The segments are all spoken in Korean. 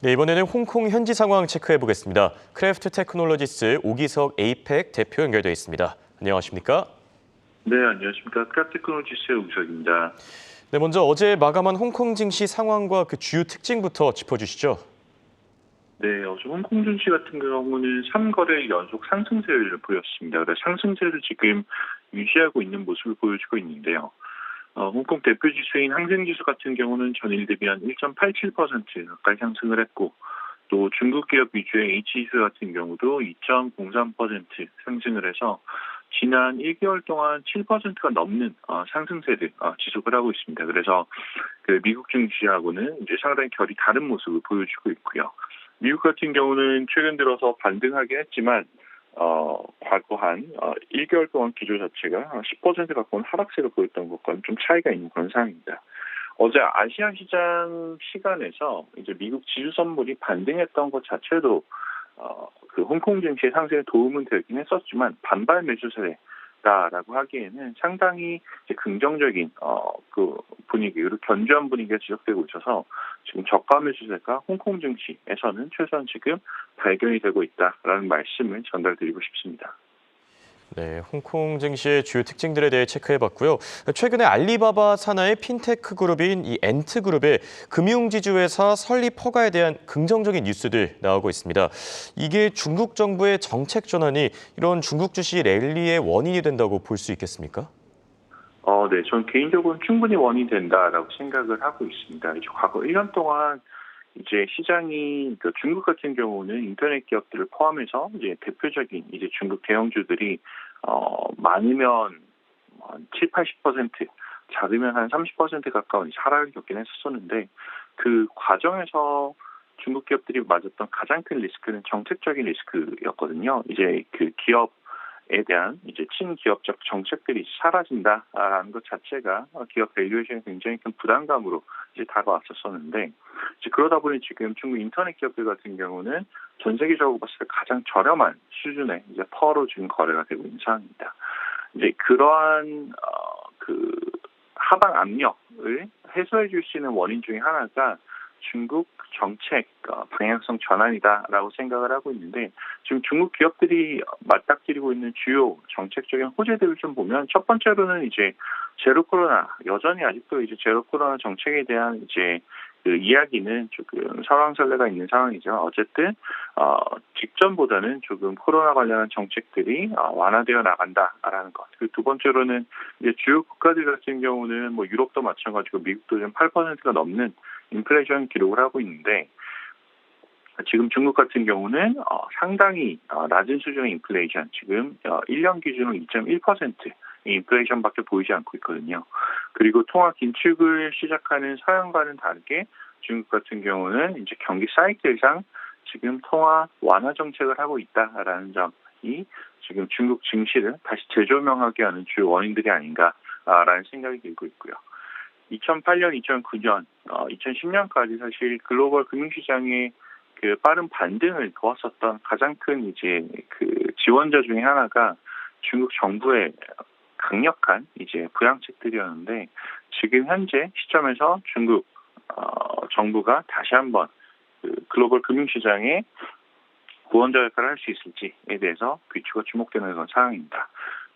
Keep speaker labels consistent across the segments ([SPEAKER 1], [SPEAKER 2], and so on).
[SPEAKER 1] 네, 이번에는 홍콩 현지 상황 체크해 보겠습니다. 크래프트 테크놀로지스 오기석 에이펙 대표 연결돼 있습니다. 안녕하십니까?
[SPEAKER 2] 네, 안녕하십니까. 크래프테크놀로지스의 우석입니다.
[SPEAKER 1] 네, 먼저 어제 마감한 홍콩 증시 상황과 그 주요 특징부터 짚어주시죠.
[SPEAKER 2] 네, 어제 홍콩 증시 같은 경우는 3거래 연속 상승세를 보였습니다. 그래서 상승세를 지금 유지하고 있는 모습을 보여주고 있는데요. 홍콩 대표 지수인 항생지수 같은 경우는 전일 대비 한 1.87% 가까이 상승을 했고, 또 중국 기업 위주의 H지수 같은 경우도 2.03% 상승을 해서 지난 1개월 동안 7%가 넘는 상승세를 지속을 하고 있습니다. 그래서 그 미국 증시하고는 이제 상당히 결이 다른 모습을 보여주고 있고요. 미국 같은 경우는 최근 들어서 반등하긴 했지만 과거 한 1개월 동안 기조 자체가 10% 가까운 하락세를 보였던 것과는 좀 차이가 있는 그런 상황입니다. 어제 아시아 시장 시간에서 이제 미국 지수 선물이 반등했던 것 자체도 그 홍콩 증시의 상승에 도움은 되긴 했었지만 반발 매수세다라고 하기에는 상당히 이제 긍정적인 그 분위기, 그리고 견조한 분위기가 지속되고 있어서 지금 저가 매수세가 홍콩 증시에서는 최소한 지금 발견이 되고 있다라는 말씀을 전달드리고 싶습니다.
[SPEAKER 1] 네, 홍콩 증시의 주요 특징들에 대해 체크해봤고요. 최근에 알리바바 산하의 핀테크 그룹인 이 엔트그룹의 금융지주회사 설립 허가에 대한 긍정적인 뉴스들 나오고 있습니다. 이게 중국 정부의 정책 전환이 이런 중국 주식 랠리의 원인이 된다고 볼 수 있겠습니까?
[SPEAKER 2] 네, 전 개인적으로는 충분히 원인이 된다라고 생각을 하고 있습니다. 이제 과거 1년 동안 이제 시장이 그 중국 같은 경우는 인터넷 기업들을 포함해서 이제 대표적인 이제 중국 대형주들이 많으면 한 7, 80%, 작으면 한 30% 가까운 하락을 겪긴 했었는데, 그 과정에서 중국 기업들이 맞았던 가장 큰 리스크는 정책적인 리스크였거든요. 이제 그 기업에 대한 이제 친기업적 정책들이 사라진다라는 것 자체가 기업 밸류에이션에 굉장히 큰 부담감으로 이제 다가왔었는데, 이제 그러다 보니 지금 중국 인터넷 기업들 같은 경우는 전 세계적으로 봤을 때 가장 저렴한 수준의 이제 퍼로 지금 거래가 되고 있는 상황입니다. 이제 그러한 그 하방 압력을 해소해 줄 수 있는 원인 중에 하나가 중국 정책 방향성 전환이다라고 생각을 하고 있는데, 지금 중국 기업들이 맞닥뜨리고 있는 주요 정책적인 호재들을 좀 보면, 첫 번째로는 이제 제로 코로나, 여전히 아직도 이제 제로 코로나 정책에 대한 이제 그 이야기는 조금 설왕설래가 있는 상황이죠. 어쨌든 직전보다는 조금 코로나 관련한 정책들이 완화되어 나간다라는 것. 그 두 번째로는 이제 주요 국가들 같은 경우는 뭐 유럽도 마찬가지고 미국도 좀 8%가 넘는 인플레이션 기록을 하고 있는데, 지금 중국 같은 경우는 상당히 낮은 수준의 인플레이션, 지금 1년 기준으로 2.1%의 인플레이션밖에 보이지 않고 있거든요. 그리고 통화 긴축을 시작하는 서양과는 다르게 중국 같은 경우는 이제 경기 사이클상 지금 통화 완화 정책을 하고 있다라는 점이 지금 중국 증시를 다시 재조명하게 하는 주요 원인들이 아닌가라는 생각이 들고 있고요. 2008년, 2009년, 2010년까지 사실 글로벌 금융시장의 그 빠른 반등을 도왔었던 가장 큰 이제 그 지원자 중에 하나가 중국 정부의 강력한 이제 부양책들이었는데, 지금 현재 시점에서 중국 정부가 다시 한번 그 글로벌 금융시장에 구원자 역할을 할 수 있을지에 대해서 귀추가 주목되는 그런 상황입니다.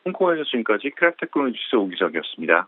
[SPEAKER 2] 홍콩에서 지금까지 크래프테크놀로지스 오기석이었습니다.